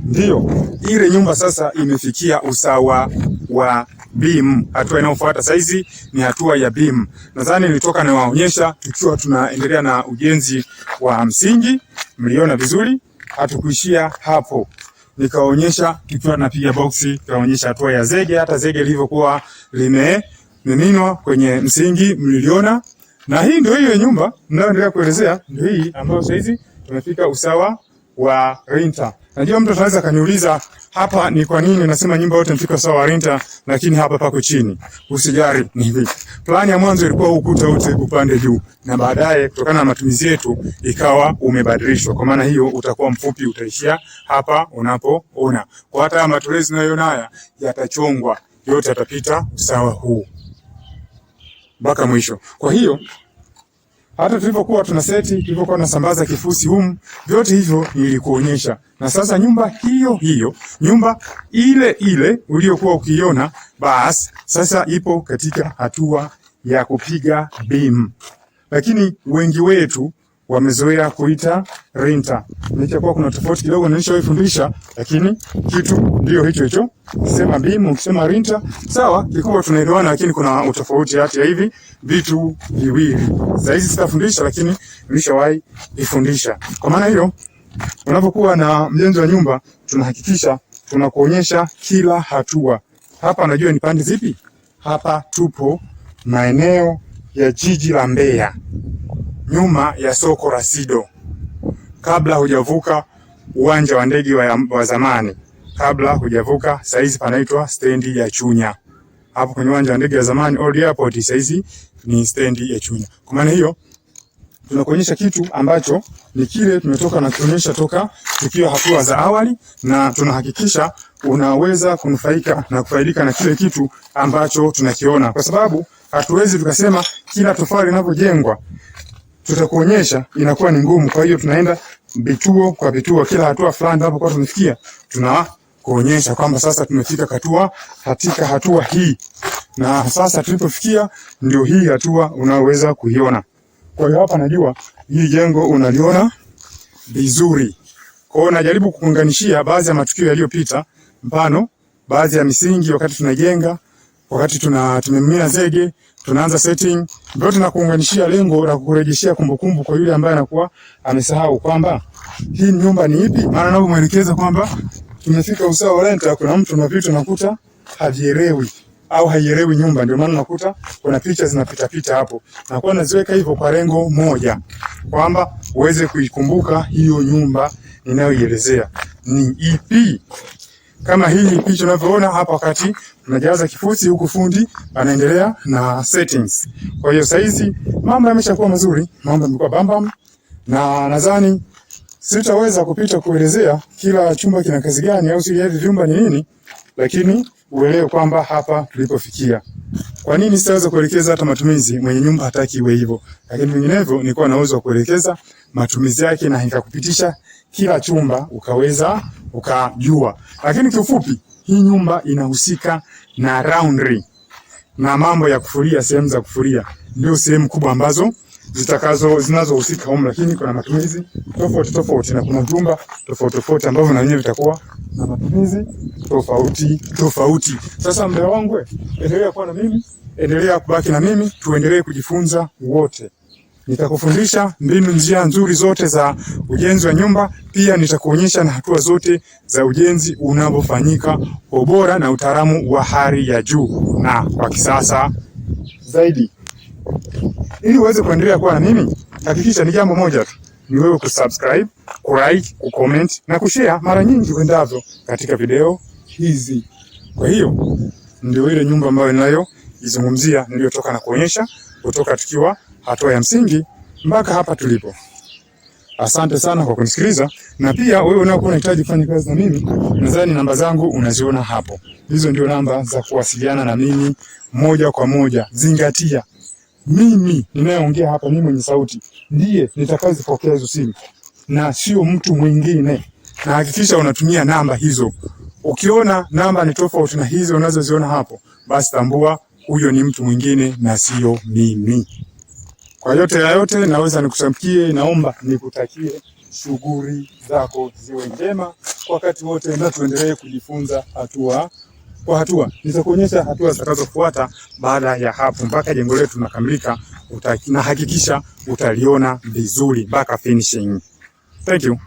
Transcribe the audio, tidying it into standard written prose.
Ndio, ile nyumba sasa imefikia usawa wa beam. Hatua inayofuata saizi ni hatua ya beam. Nadhani nilitoka na waonyesha tukiwa tunaendelea na ujenzi wa msingi. Mliona vizuri, hatukuishia hapo. Nikaonyesha tukiwa napiga boksi, kaonyesha hatua ya zege, hata zege lilivyokuwa limemiminwa kwenye msingi mliliona. Na hii ndio hiyo nyumba ninayoendelea kuelezea, ndio hii ambayo saizi tumefika usawa wa rinta. Najua mtu anaweza kaniuliza hapa ni kwa nini nasema nyumba yote imefika usawa wa rinta lakini hapa pako chini. Usijali, ni hivi. Plani ya mwanzo ilikuwa ukuta wote upande juu na baadaye kutokana na matumizi yetu ikawa umebadilishwa. Kwa maana hiyo utakuwa mfupi, utaishia hapa unapoona. Kwa hata matolezi unayoona haya yatachongwa, yote yatapita usawa huu mpaka mwisho. Kwa hiyo hata tulipokuwa tuna seti, tulipokuwa tunasambaza kifusi humu, vyote hivyo nilikuonyesha. Na sasa nyumba hiyo, nyumba ile uliyokuwa ukiona, basi sasa ipo katika hatua ya kupiga beam. Lakini wengi wetu wamezoea kuita rinta. Nilichokuwa kuna tofauti kidogo nilishawafundisha, lakini kitu ndio hicho. Ukisema beam, ukisema rinta, sawa, kikubwa tunaelewana, lakini kuna utofauti kati ya hivi vitu viwili. Sasa hizi sitafundisha, lakini nilishawahi kufundisha. Kwa maana hiyo, unapokuwa na mjenzi wa nyumba, tunahakikisha tunakuonyesha kila hatua. Hapa najua ni pande zipi? Hapa tupo maeneo ya jiji la Mbeya, nyuma ya soko la Sido, kabla hujavuka uwanja wa ndege wa zamani, kabla hujavuka, saizi panaitwa stendi ya Chunya. Hapo kwenye uwanja wa ndege wa zamani Old Airport, saizi ni stendi ya Chunya. Kwa maana hiyo tunakuonyesha kitu ambacho ni kile tumetoka na kuonyesha toka tukiwa hatua za awali, na tunahakikisha unaweza kunufaika na kufaidika na kile kitu ambacho tunakiona, kwa sababu hatuwezi tukasema kila tofali linapojengwa tutakuonyesha, inakuwa ni ngumu. Kwa hiyo tunaenda vituo kwa vituo, kila hatua fulani hapo kwa tumefikia tunakuonyesha kwamba sasa tumefika katika hatua hii, na sasa tulipofikia ndio hii hatua unaweza kuiona. Kwa hiyo hapa najua hii jengo unaliona vizuri. Kwa hiyo najaribu kuunganishia baadhi ya matukio yaliyopita, mfano baadhi ya misingi wakati tunajenga, wakati tumemimina zege, tunaanza setting, ndio tunakuunganishia lengo la kukurejeshia kumbukumbu kwa yule ambaye anakuwa amesahau kwamba hii nyumba ni ipi. Maana nao muelekeza kwamba tumefika usawa wa renta, kuna mtu na vitu nakuta havielewi au haielewi nyumba, ndio maana nakuta kuna picha zinapita hapo. Na kwa naziweka hivyo kwa lengo moja, kwamba uweze kuikumbuka hiyo nyumba ninayoielezea ni ipi. Kama hii picha unavyoona hapa, wakati tunajaza kifusi huku fundi anaendelea na settings. Kwa hiyo saizi mambo yameshakuwa mazuri, mambo yamekuwa bambam, na nadhani sitaweza kupita kuelezea kila chumba kina kazi gani au siri ya hivi vyumba ni nini, lakini uelewe kwamba hapa tulipofikia. Kwa nini sitaweza kuelekeza hata matumizi? Mwenye nyumba hataki iwe hivyo, lakini vinginevyo nilikuwa na uwezo wa kuelekeza matumizi yake na nikakupitisha kila chumba ukaweza ukajua. Lakini kiufupi, hii nyumba inahusika na laundry na mambo ya kufulia, sehemu za kufulia ndio sehemu kubwa ambazo zinazohusika huko, lakini kuna matumizi tofauti na kuna vyumba tofauti ambavyo na wenyewe vitakuwa na matumizi tofauti. Sasa mbele wangu, endelea kuwa na mimi, endelea kubaki na mimi, tuendelee kujifunza wote. Nitakufundisha mbinu, njia nzuri zote za ujenzi wa nyumba, pia nitakuonyesha na hatua zote za ujenzi unavyofanyika kwa ubora na utaalamu wa hali ya juu na kwa kisasa zaidi. Ili uweze kuendelea kuwa na mimi, hakikisha ni jambo moja tu, ni wewe kusubscribe, kulike, kucomment na kushare mara nyingi uendavyo katika video hizi. Kwa hiyo ndio ile nyumba ambayo ninayo izungumzia, niliyotoka na kuonyesha kutoka tukiwa hatua ya msingi mpaka hapa tulipo. Asante sana kwa kunisikiliza, na pia wewe unapokuwa unahitaji kufanya kazi na mimi, nadhani namba zangu unaziona hapo. Hizo ndio namba za kuwasiliana na mimi moja kwa moja. Zingatia, mimi ninayeongea hapa, mimi mwenye sauti ndiye nitakayezipokea hizo simu na sio mtu mwingine. Na hakikisha unatumia namba hizo. Ukiona namba ni tofauti na hizo unazoziona hapo, basi tambua huyo ni mtu mwingine na sio mimi. Kwa yote naweza nikutamkie, naomba nikutakie shughuli zako ziwe njema wakati wote, na tuendelee kujifunza hatua kwa hatua. Nitakuonyesha hatua zitakazofuata baada ya hapo mpaka jengo letu linakamilika, na hakikisha utaliona vizuri mpaka finishing. Thank you.